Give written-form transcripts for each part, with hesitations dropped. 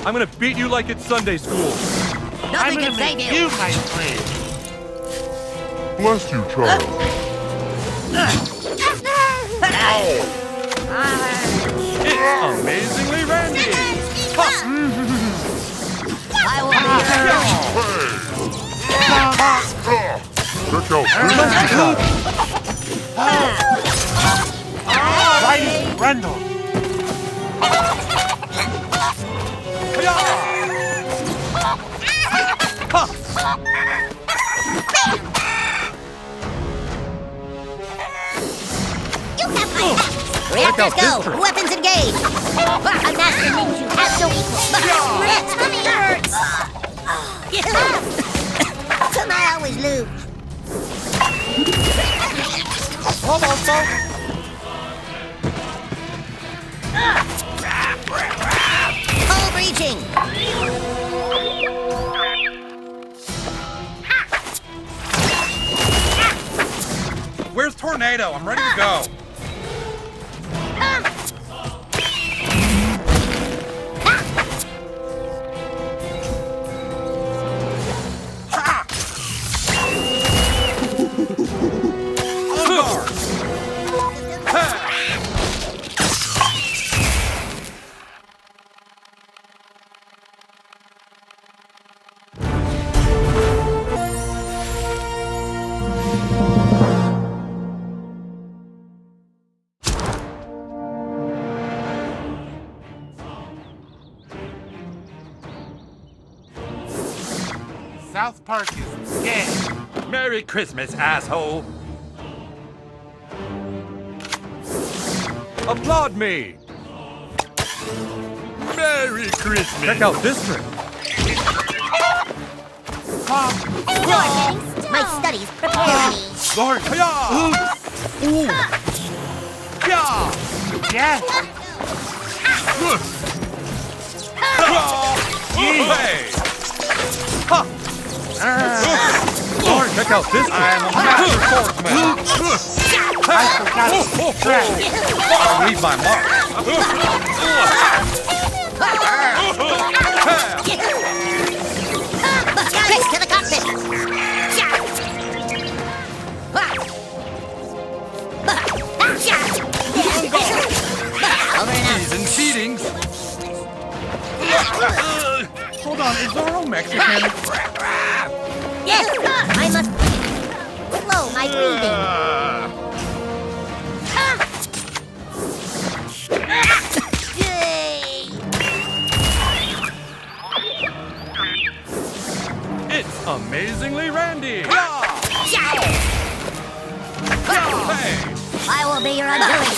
I'm gonna beat you like it's Sunday school. Nothing can save you. My friend. Bless you, child. It's amazingly Randy. I will be Check out Riding Randall. Reactors go! Weapons engaged! A master means you have no equal. Its tummy hurts! I always lose. Almost, folks. Hole breaching! Where's Tornado? I'm ready to go. South Park is gay. Merry Christmas, asshole. Applaud me. Merry Christmas. Check out this trick. My studies prepare me. Lord, Ooh. Yes. Hey. Lord, check out this trick. I am a master swordsman. I forgot to track. I'll leave my mark. Race to the cockpit! Over and out. He's in seatings. Hold on, is Zorro Mexican? Yes! I must slow my breathing. It's amazingly Randy. Hey. I will be your undoing.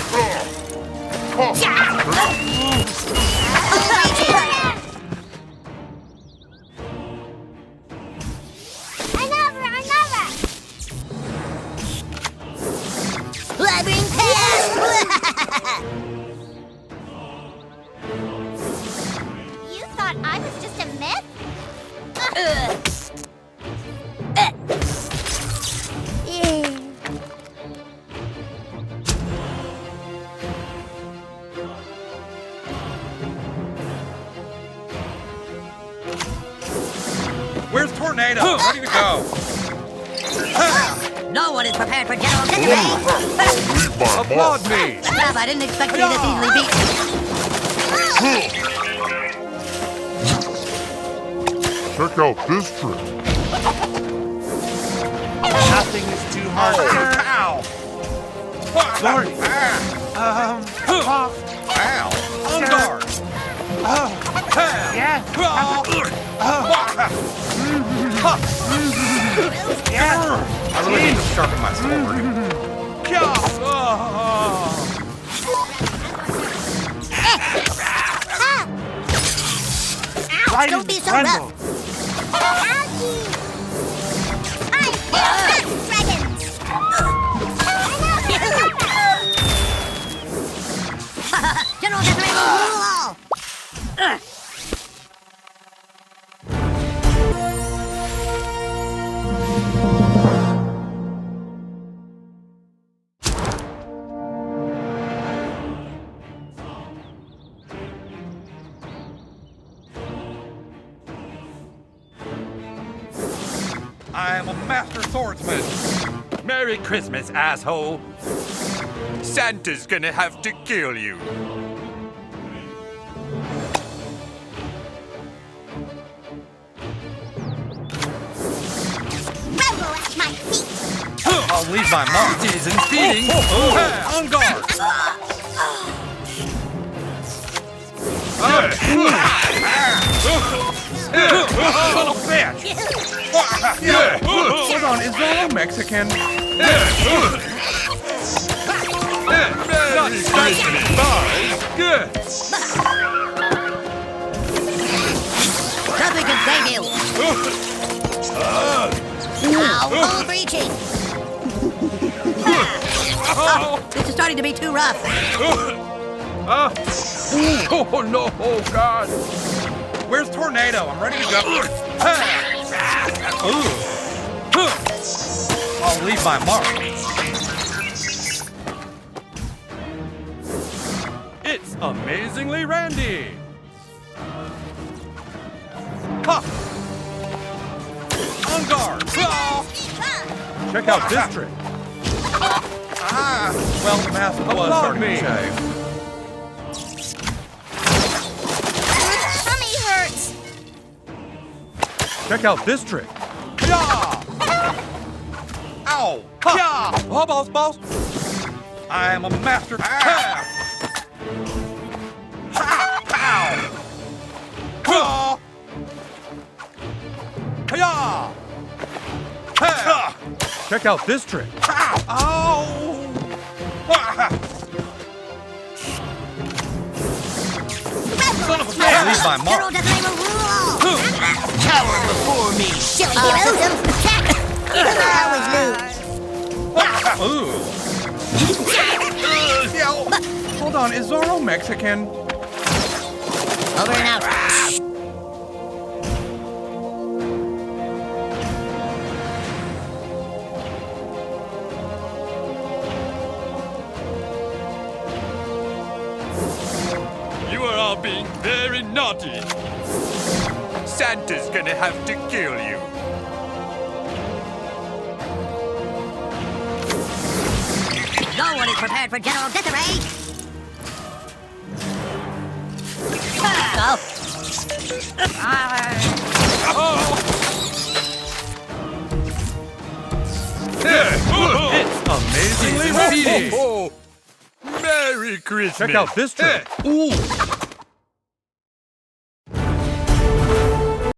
Labyrinth pass! You thought I was just a myth? Where's Tornado? Ready to go. No one is prepared for General Victory! Leave my Applaud me. Crap, I didn't expect to be this easily beat. Check out this trick. Nothing is too hard. Ow. Lord. Ow. On guard. Yeah. I really need to sharpen my sword. Don't be so rough! General Victory will rule all! I am a master swordsman. Merry Christmas, asshole. Santa's gonna have to kill you. Rumble at my feet. I'll leave my mark. Season feeding. On guard. Son of a bitch. Hold on, is that a Mexican? Good. Nothing can save you. Ow, overreaching. This is starting to be too rough. Oh no, oh God. Where's Tornado? I'm ready to go. I'll leave my mark. It's Amazingly Randy. Ha! On guard. Check out this trick. Well, the mask was Applaud starting me. to shave. Tummy hurts. Check out this trick. Ow! Ha! Oh, boss. I am a master. Ha! Ow! Ha! Ha! Check out this trick. Ow! Son of a bitch! I'll leave my Hero mark. doesn't even rule all. Cower before me. Silly heroes. Attack. Heroes always lose. Hold on, is Zorro Mexican? Over and out. You are all being very naughty. Santa's gonna have to kill you. No one is prepared for general disarray. Go. It's amazingly speedy. Merry Christmas. Check out this trick. Ooh.